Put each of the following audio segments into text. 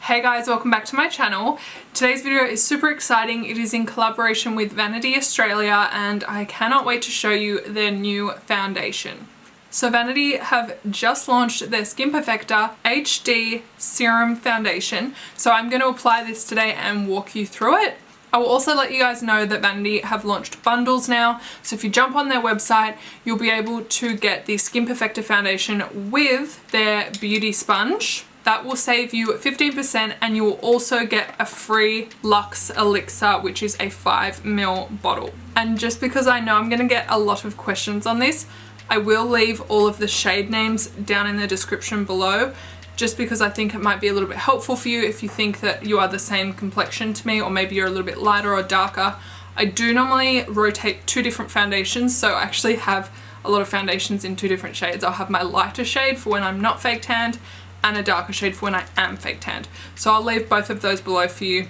Hey guys, welcome back to my channel. Today's video is super exciting. It is in collaboration with Vanity Australia and I cannot wait to show you their new foundation. So Vanity have just launched their Skin Perfecta HD Serum Foundation. So I'm going to apply this today and walk you through it. I will also let you guys know that Vanity have launched bundles now. So if you jump on their website, you'll be able to get the Skin Perfecta foundation with their beauty sponge. That will save you 15% and you will also get a free Luxe Elixir, which is a 5 ml bottle. And just because I know I'm going to get a lot of questions on this, I will leave all of the shade names down in the description below, just because I think it might be a little bit helpful for you if you think that you are the same complexion to me, or maybe you're a little bit lighter or darker. I do normally rotate 2 different foundations, so I actually have a lot of foundations in 2 different shades. I'll have my lighter shade for when I'm not fake tanned, and a darker shade for when I am fake tanned. So I'll leave both of those below for you,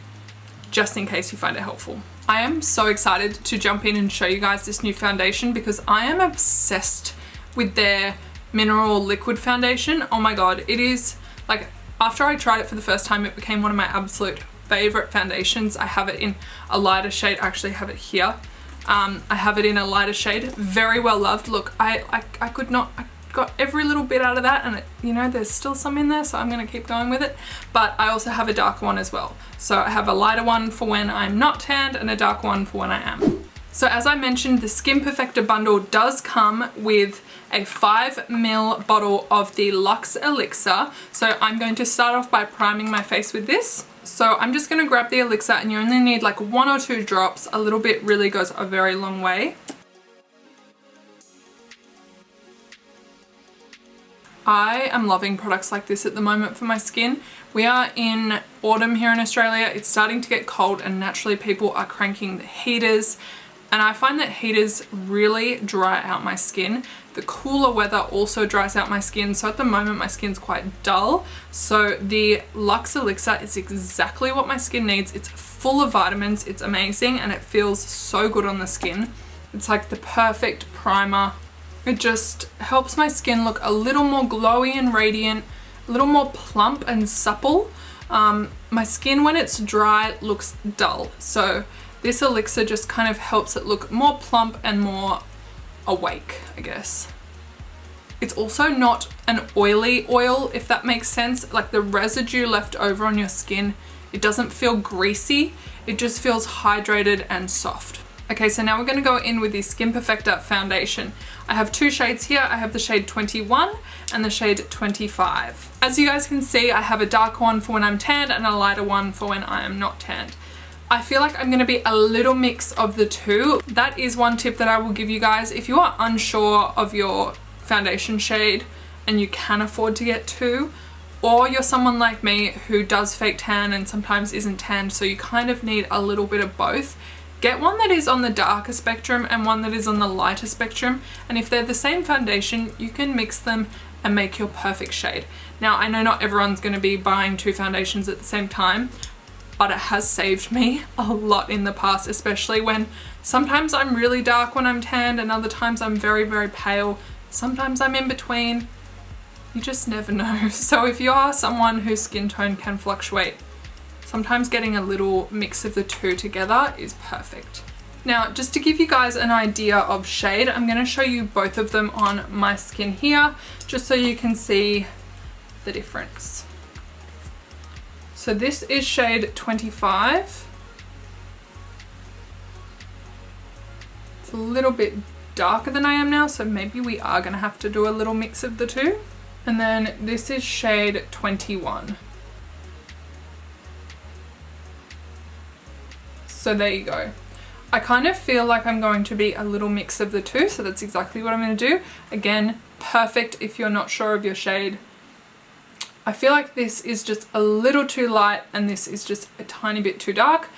just in case you find it helpful. I am so excited to jump in and show you guys this new foundation because I am obsessed with their mineral liquid foundation. Oh my god, it is like, after I tried it for the first time, it became one of my absolute favorite foundations. I have it in a lighter shade. I actually have it here. I have it in a lighter shade, very well loved. Look, I could not, I got every little bit out of that, and it, you know, there's still some in there, so I'm gonna keep going with it. But I also have a darker one as well. So I have a lighter one for when I'm not tanned and a dark one for when I am. So as I mentioned, the Skin Perfecta bundle does come with a 5 ml bottle of the Luxe Elixir. So I'm going to start off by priming my face with this. So I'm just gonna grab the elixir, and you only need like 1 or 2 drops. A little bit really goes a very long way. I am loving products like this at the moment for my skin. We are in autumn here in Australia. It's starting to get cold and naturally people are cranking the heaters, and I find that heaters really dry out my skin. The cooler weather also dries out my skin, so at the moment my skin's quite dull. So the Luxe Elixir is exactly what my skin needs. It's full of vitamins, it's amazing, and it feels so good on the skin. It's like the perfect primer. It just helps my skin look a little more glowy and radiant, a little more plump and supple. My skin, when it's dry, looks dull. So this elixir just kind of helps it look more plump and more awake, I guess. It's also not an oily oil, if that makes sense. Like the residue left over on your skin, it doesn't feel greasy. It just feels hydrated and soft. Okay, so now we're going to go in with the Skin Perfecta foundation. I have 2 shades here. I have the shade 21 and the shade 25. As you guys can see, I have a darker one for when I'm tanned and a lighter one for when I am not tanned. I feel like I'm going to be a little mix of the 2. That is one tip that I will give you guys. If you are unsure of your foundation shade and you can afford to get 2, or you're someone like me who does fake tan and sometimes isn't tanned, so you kind of need a little bit of both, get one that is on the darker spectrum and one that is on the lighter spectrum, and if they're the same foundation, you can mix them and make your perfect shade. Now, I know not everyone's going to be buying 2 foundations at the same time, but it has saved me a lot in the past, especially when sometimes I'm really dark when I'm tanned and other times I'm very, very pale. Sometimes I'm in between. You just never know. So if you are someone whose skin tone can fluctuate, sometimes getting a little mix of the 2 together is perfect. Now, just to give you guys an idea of shade, I'm going to show you both of them on my skin here, just so you can see the difference. So this is shade 25. It's a little bit darker than I am now, so maybe we are going to have to do a little mix of the 2. And then this is shade 21. So there you go. I kind of feel like I'm going to be a little mix of the 2, so that's exactly what I'm going to do. Again, perfect if you're not sure of your shade. I feel like this is just a little too light and this is just a tiny bit too dark.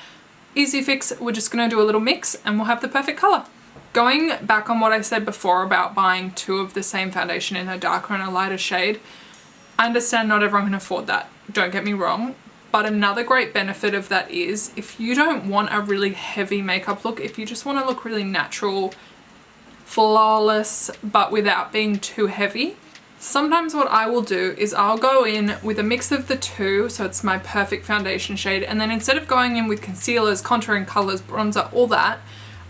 Easy fix, we're just going to do a little mix and we'll have the perfect colour. Going back on what I said before about buying 2 of the same foundation in a darker and a lighter shade, I understand not everyone can afford that, don't get me wrong. But another great benefit of that is if you don't want a really heavy makeup look, if you just want to look really natural, flawless, but without being too heavy, Sometimes what I will do is I'll go in with a mix of the two, so it's my perfect foundation shade, and then instead of going in with concealers, contouring colors, bronzer, all that,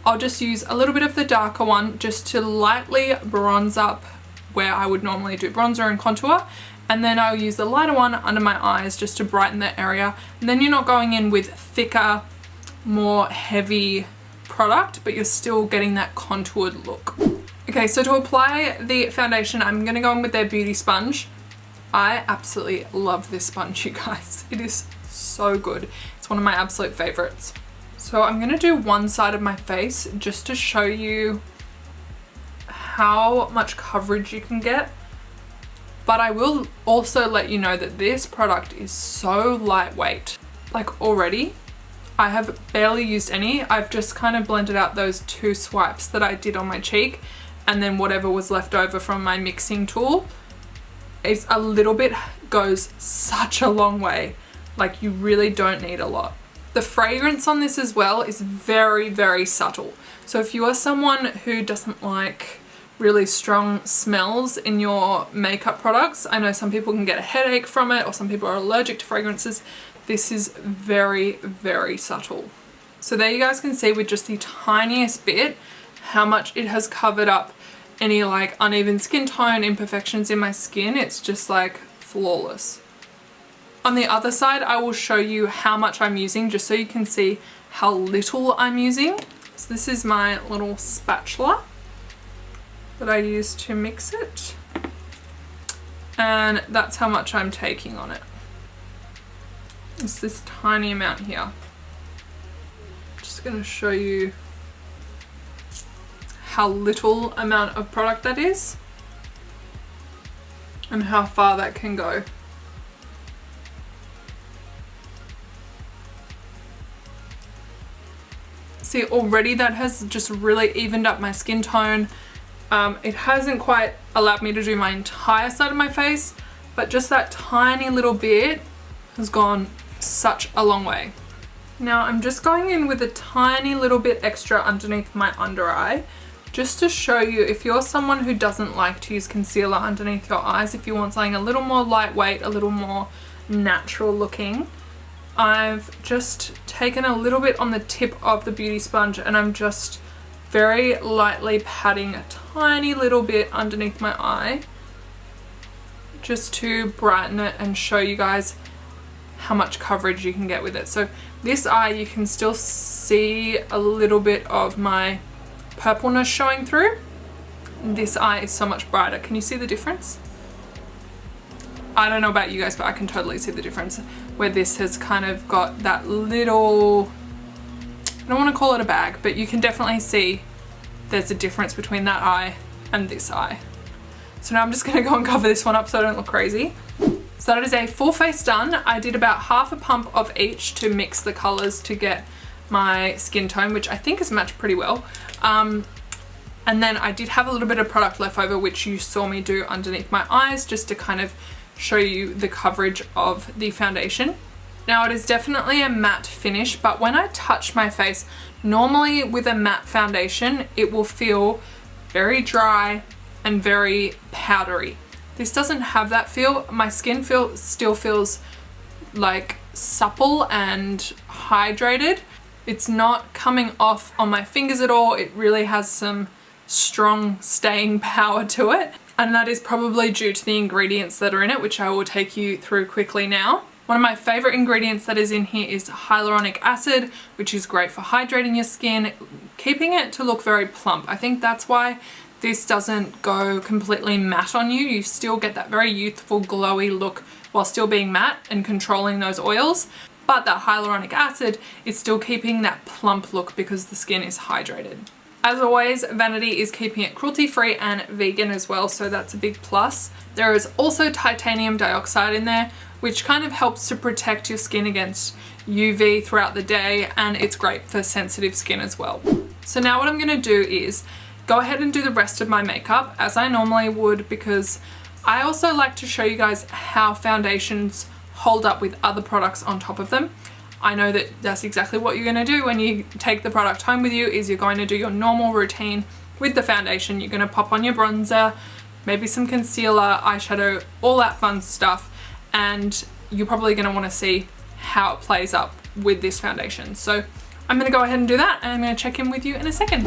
I'll just use a little bit of the darker one just to lightly bronze up where I would normally do bronzer and contour, and then I'll use the lighter one under my eyes just to brighten that area. And then you're not going in with thicker, more heavy product, but you're still getting that contoured look. Okay, so to apply the foundation, I'm going to go in with their beauty sponge. I absolutely love this sponge, you guys. It is so good. It's one of my absolute favorites. So I'm going to do one side of my face just to show you how much coverage you can get. But I will also let you know that this product is so lightweight. Like already, I have barely used any. I've just kind of blended out those 2 swipes that I did on my cheek, and then whatever was left over from my mixing tool. It's a little bit, goes such a long way. Like, you really don't need a lot. The fragrance on this as well is very, very subtle. So if you are someone who doesn't like really strong smells in your makeup products, I know some people can get a headache from it, or some people are allergic to fragrances. This is very, very subtle. So there you guys can see with just the tiniest bit how much it has covered up any like uneven skin tone, imperfections in my skin. It's just like flawless. On the other side, I will show you how much I'm using just so you can see how little I'm using. So this is my little spatula that I use to mix it. And that's how much I'm taking on it. It's this tiny amount here. Just going to show you how little amount of product that is and how far that can go. See, already that has just really evened up my skin tone. It hasn't quite allowed me to do my entire side of my face, but just that tiny little bit has gone such a long way. Now I'm just going in with a tiny little bit extra underneath my under eye, just to show you if you're someone who doesn't like to use concealer underneath your eyes, if you want something a little more lightweight, a little more natural looking. I've just taken a little bit on the tip of the beauty sponge and I'm just very lightly patting a tiny little bit underneath my eye just to brighten it and show you guys how much coverage you can get with it. So this eye, you can still see a little bit of my purpleness showing through. This eye is so much brighter. Can you see the difference? I don't know about you guys, but I can totally see the difference where this has kind of got that little, I don't want to call it a bag, but you can definitely see there's a difference between that eye and this eye. So now I'm just going to go and cover this one up so I don't look crazy. So that is a full face done. I did about half a pump of each to mix the colors to get my skin tone, which I think has matched pretty well. And then I did have a little bit of product left over, which you saw me do underneath my eyes just to kind of show you the coverage of the foundation. Now it is definitely a matte finish, but when I touch my face, normally with a matte foundation, it will feel very dry and very powdery. This doesn't have that feel. My skin still feels like supple and hydrated. It's not coming off on my fingers at all. It really has some strong staying power to it. And that is probably due to the ingredients that are in it, which I will take you through quickly now. One of my favorite ingredients that is in here is hyaluronic acid, which is great for hydrating your skin, keeping it to look very plump. I think that's why this doesn't go completely matte on you. You still get that very youthful, glowy look while still being matte and controlling those oils. But that hyaluronic acid is still keeping that plump look because the skin is hydrated. As always, Vanity is keeping it cruelty-free and vegan as well, so that's a big plus. There is also titanium dioxide in there, which kind of helps to protect your skin against UV throughout the day, and it's great for sensitive skin as well. So now what I'm going to do is go ahead and do the rest of my makeup as I normally would, because I also like to show you guys how foundations hold up with other products on top of them. I know that that's exactly what you're going to do when you take the product home with you, is you're going to do your normal routine with the foundation. You're going to pop on your bronzer, maybe some concealer, eyeshadow, all that fun stuff, and you're probably going to want to see how it plays up with this foundation. So I'm going to go ahead and do that, and I'm going to check in with you in a second.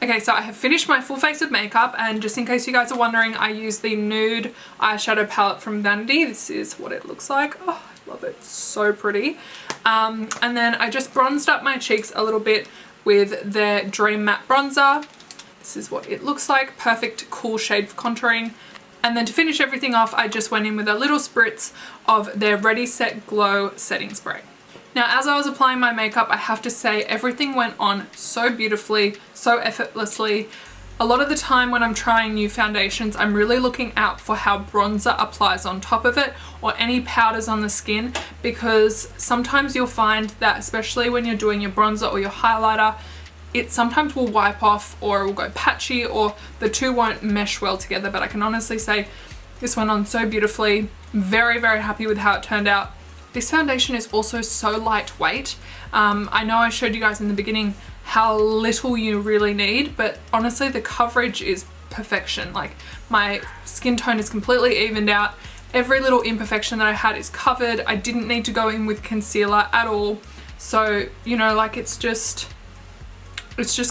Okay, so I have finished my full face of makeup, and just in case you guys are wondering, I use the nude eyeshadow palette from Vanity. This is what it looks like. Oh, I love it. It's so pretty. And then I just bronzed up my cheeks a little bit with their Dream Matte Bronzer. This is what it looks like. Perfect cool shade for contouring. And then to finish everything off, I just went in with a little spritz of their Ready Set Glow setting spray. Now, as I was applying my makeup, I have to say everything went on so beautifully, so effortlessly. A lot of the time when I'm trying new foundations, I'm really looking out for how bronzer applies on top of it or any powders on the skin, because sometimes you'll find that, especially when you're doing your bronzer or your highlighter, it sometimes will wipe off or it will go patchy or the two won't mesh well together. But I can honestly say this went on so beautifully. Very, very happy with how it turned out. This foundation is also so lightweight. I know I showed you guys in the beginning how little you really need, but honestly the coverage is perfection. Like, my skin tone is completely evened out. Every little imperfection that I had is covered. I didn't need to go in with concealer at all. So, you know, like, it's just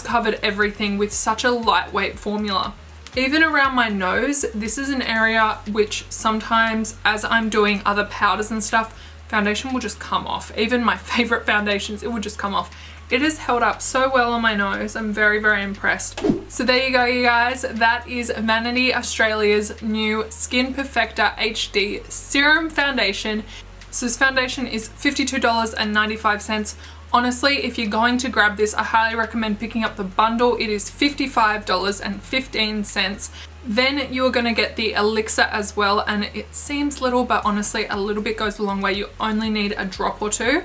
covered everything with such a lightweight formula. Even around my nose, this is an area which sometimes as I'm doing other powders and stuff, foundation will just come off. Even my favorite foundations, it will just come off. It has held up so well on my nose. I'm very, very impressed. So there you go, you guys. That is Vanity Australia's new Skin Perfector HD Serum Foundation. So this foundation is $52.95. Honestly, if you're going to grab this, I highly recommend picking up the bundle. It is $55.15. Then you're going to get the elixir as well, and it seems little, but honestly a little bit goes a long way. You only need a drop or two.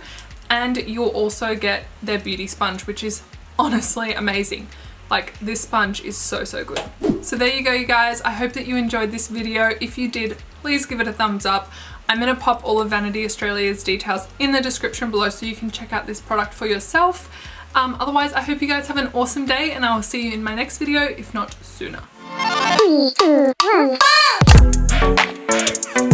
And you'll also get their beauty sponge, which is honestly amazing. Like, this sponge is so, so good. So there you go, you guys. I hope that you enjoyed this video. If you did, please give it a thumbs up. I'm going to pop all of Vanity Australia's details in the description below so you can check out this product for yourself. Otherwise, I hope you guys have an awesome day, and I will see you in my next video, if not sooner. 3, 2, 1.